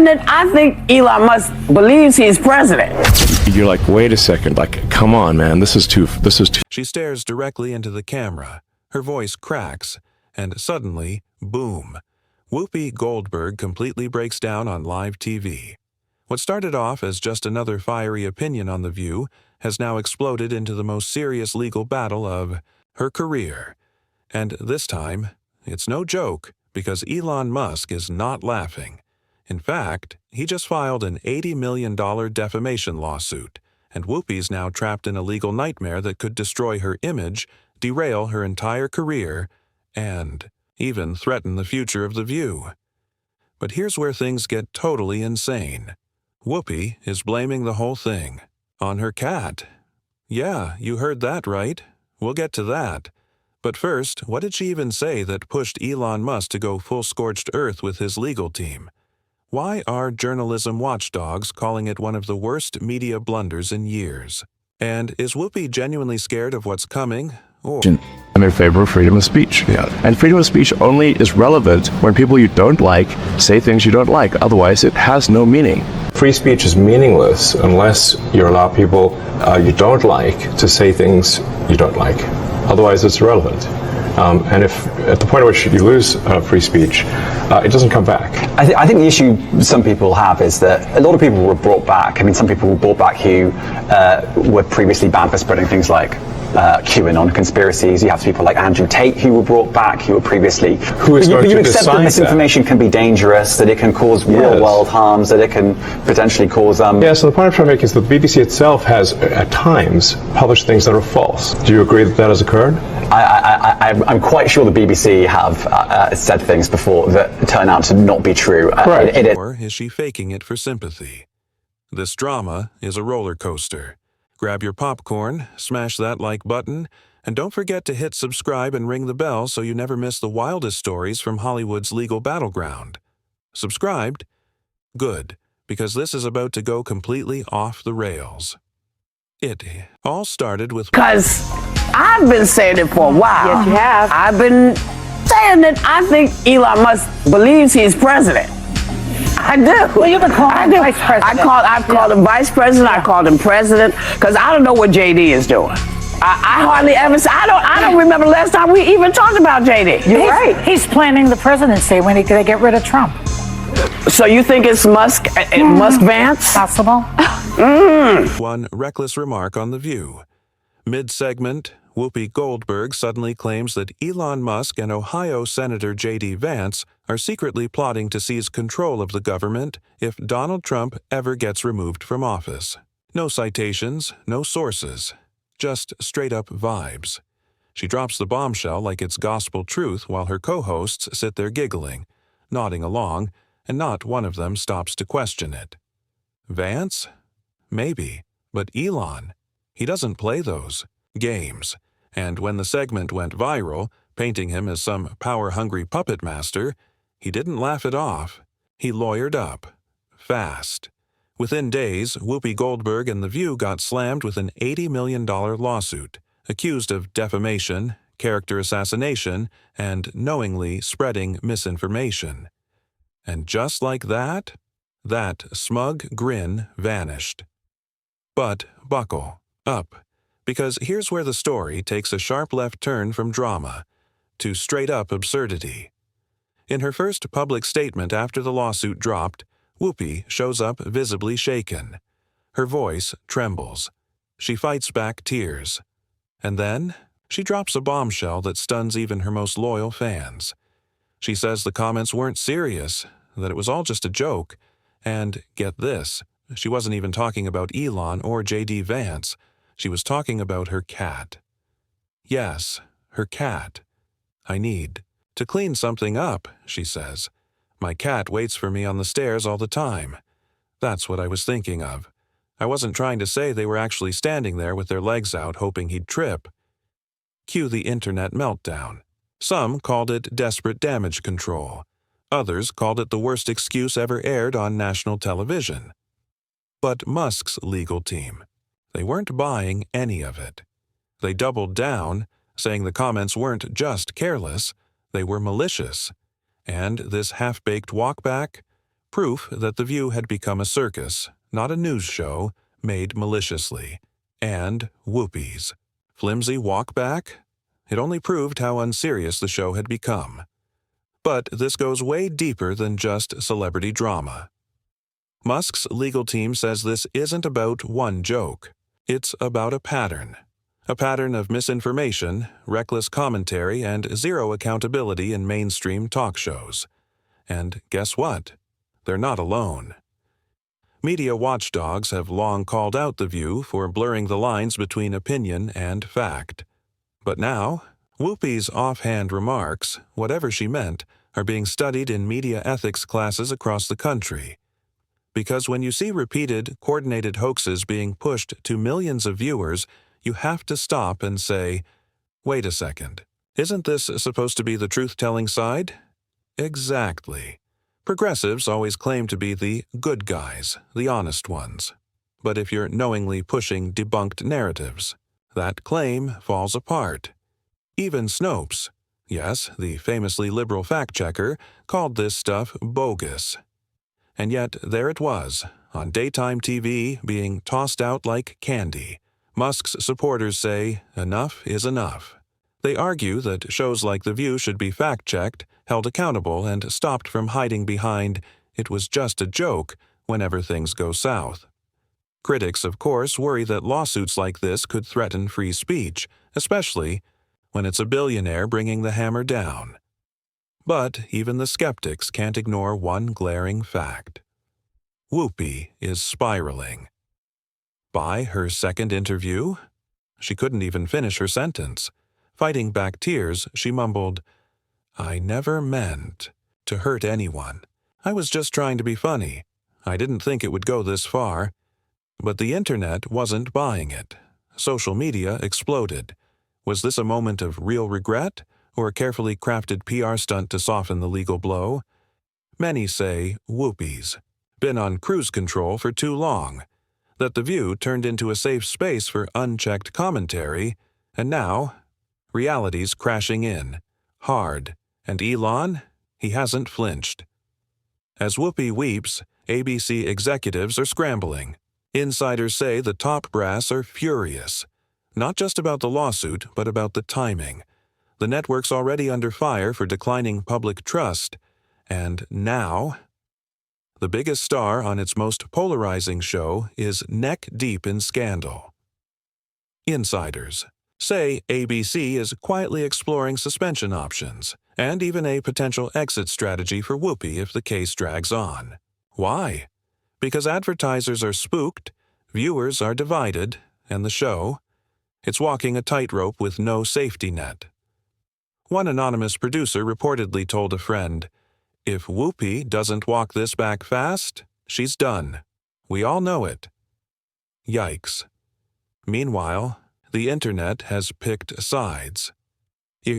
saying that I think Elon Musk believes he's president. You're like, wait a second, like, come on, man, this is too. She stares directly into the camera. Her voice cracks, and suddenly, boom. Whoopi Goldberg completely breaks down on live TV. What started off as just another fiery opinion on The View has now exploded into the most serious legal battle of her career. And this time, it's no joke, because Elon Musk is not laughing. In fact, he just filed an $80 million defamation lawsuit, and Whoopi's now trapped in a legal nightmare that could destroy her image, derail her entire career, and even threaten the future of The View. But here's where things get totally insane. Whoopi is blaming the whole thing on her cat. Yeah, you heard that right. We'll get to that. But first, what did she even say that pushed Elon Musk to go full scorched earth with his legal team? Why are journalism watchdogs calling it one of the worst media blunders in years? And is Whoopi genuinely scared of what's coming? Or I'm in favor of freedom of speech. Yeah. And freedom of speech only is relevant when people you don't like say things you don't like. Otherwise, it has no meaning. Free speech is meaningless unless you allow people you don't like to say things you don't like. Otherwise, it's irrelevant. And if at the point at which you lose free speech, it doesn't come back. I think the issue some people have is that a lot of people were brought back. I mean, some people were brought back who were previously banned for spreading things like QAnon conspiracies. You have people like Andrew Tate who were brought back, who were previously. Who is going to you accept that decide misinformation can be dangerous, that it can cause real-world harms, that it can potentially cause. Yeah. So the point I'm trying to make is that the BBC itself has, at times, published things that are false. Do you agree that that has occurred? I'm quite sure the BBC have said things before that turn out to not be true. Right. Or is she faking it for sympathy? This drama is a roller coaster. Grab your popcorn, smash that like button, and don't forget to hit subscribe and ring the bell so you never miss the wildest stories from Hollywood's legal battleground. Subscribed? Good, because this is about to go completely off the rails. It all started with... Because I've been saying it for a while. Yes, you have. I've been saying that I think Elon Musk believes he's president. I do. Well, you've been calling him vice president. I've called him vice president. I called him president because I don't know what JD is doing. I hardly ever. I don't remember the last time we even talked about JD. You're right. He's planning the presidency when they get rid of Trump. So you think it's Musk? Musk Vance? Possible. One reckless remark on The View. Mid-segment, Whoopi Goldberg suddenly claims that Elon Musk and Ohio Senator J.D. Vance are secretly plotting to seize control of the government if Donald Trump ever gets removed from office. No citations, no sources, just straight-up vibes. She drops the bombshell like it's gospel truth while her co-hosts sit there giggling, nodding along, and not one of them stops to question it. Vance? Maybe, but Elon, he doesn't play those games. And when the segment went viral, painting him as some power-hungry puppet master, he didn't laugh it off. He lawyered up. Fast. Within days, Whoopi Goldberg and The View got slammed with an $80 million lawsuit, accused of defamation, character assassination, and knowingly spreading misinformation. And just like that smug grin vanished. But buckle up, because here's where the story takes a sharp left turn from drama to straight-up absurdity. In her first public statement after the lawsuit dropped, Whoopi shows up visibly shaken. Her voice trembles. She fights back tears. And then, she drops a bombshell that stuns even her most loyal fans. She says the comments weren't serious, that it was all just a joke, and, get this, she wasn't even talking about Elon or J.D. Vance. She was talking about her cat. Yes, her cat. I need to clean something up, she says. My cat waits for me on the stairs all the time. That's what I was thinking of. I wasn't trying to say they were actually standing there with their legs out hoping he'd trip. Cue the internet meltdown. Some called it desperate damage control. Others called it the worst excuse ever aired on national television. But Musk's legal team, they weren't buying any of it. They doubled down, saying the comments weren't just careless, they were malicious. And this half-baked walkback? proof that The View had become a circus, not a news show, made maliciously. And Whoopi's flimsy walk back? It only proved how unserious the show had become. But this goes way deeper than just celebrity drama. Musk's legal team says this isn't about one joke. It's about a pattern of misinformation, reckless commentary, and zero accountability in mainstream talk shows. And guess what? They're not alone. Media watchdogs have long called out The View for blurring the lines between opinion and fact. But now, Whoopi's offhand remarks, whatever she meant, are being studied in media ethics classes across the country. Because when you see repeated, coordinated hoaxes being pushed to millions of viewers, you have to stop and say, wait a second, isn't this supposed to be the truth-telling side? Exactly. Progressives always claim to be the good guys, the honest ones. But if you're knowingly pushing debunked narratives, that claim falls apart. Even Snopes, yes, the famously liberal fact-checker, called this stuff bogus. And yet there it was, on daytime TV, being tossed out like candy. Musk's supporters say, enough is enough. They argue that shows like The View should be fact-checked, held accountable, and stopped from hiding behind, it was just a joke, whenever things go south. Critics, of course, worry that lawsuits like this could threaten free speech, especially when it's a billionaire bringing the hammer down. But even the skeptics can't ignore one glaring fact. Whoopi is spiraling. By her second interview? She couldn't even finish her sentence. Fighting back tears, she mumbled, I never meant to hurt anyone. I was just trying to be funny. I didn't think it would go this far. But the internet wasn't buying it. Social media exploded. Was this a moment of real regret, or a carefully crafted PR stunt to soften the legal blow? Many say Whoopi's been on cruise control for too long, that The View turned into a safe space for unchecked commentary, and now reality's crashing in, hard, and Elon, he hasn't flinched. As Whoopi weeps, ABC executives are scrambling. Insiders say the top brass are furious, not just about the lawsuit, but about the timing. The network's already under fire for declining public trust, and now the biggest star on its most polarizing show is neck-deep in scandal. Insiders say ABC is quietly exploring suspension options, and even a potential exit strategy for Whoopi if the case drags on. Why? Because advertisers are spooked, viewers are divided, and the show, it's walking a tightrope with no safety net. One anonymous producer reportedly told a friend, if Whoopi doesn't walk this back fast, she's done. We all know it. Yikes. Meanwhile, the internet has picked sides.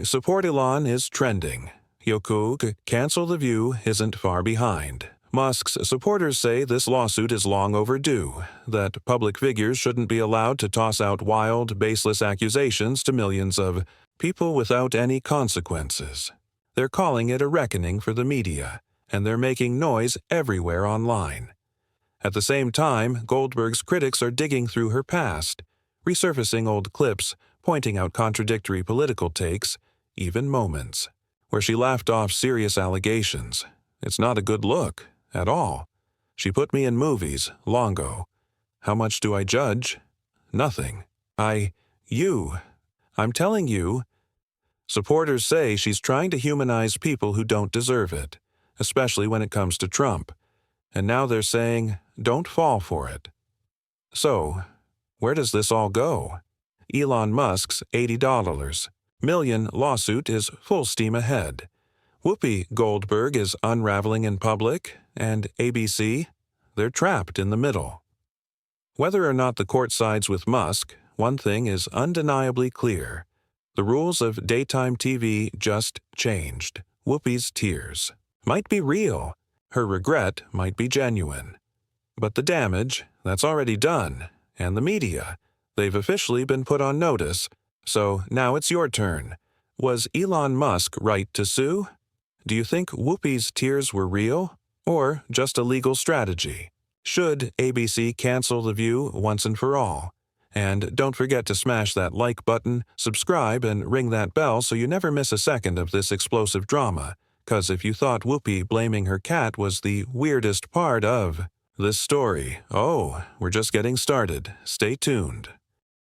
Support Elon is trending. Yokug, cancel The View isn't far behind. Musk's supporters say this lawsuit is long overdue, that public figures shouldn't be allowed to toss out wild, baseless accusations to millions of people without any consequences. They're calling it a reckoning for the media, and they're making noise everywhere online. At the same time, Goldberg's critics are digging through her past, resurfacing old clips, pointing out contradictory political takes, even moments where she laughed off serious allegations. It's not a good look, at all. She put me in movies, longo. How much do I judge? Nothing. I'm telling you. Supporters say she's trying to humanize people who don't deserve it, especially when it comes to Trump. And now they're saying, don't fall for it. So, where does this all go? Elon Musk's $80 million lawsuit is full steam ahead. Whoopi Goldberg is unraveling in public, and ABC, they're trapped in the middle. Whether or not the court sides with Musk, one thing is undeniably clear. The rules of daytime TV just changed. Whoopi's tears might be real. Her regret might be genuine. But the damage, that's already done. And the media, they've officially been put on notice. So now it's your turn. Was Elon Musk right to sue? Do you think Whoopi's tears were real? Or just a legal strategy? Should ABC cancel The View once and for all? And don't forget to smash that like button, subscribe, and ring that bell so you never miss a second of this explosive drama. 'Cause if you thought Whoopi blaming her cat was the weirdest part of this story, oh, we're just getting started. Stay tuned.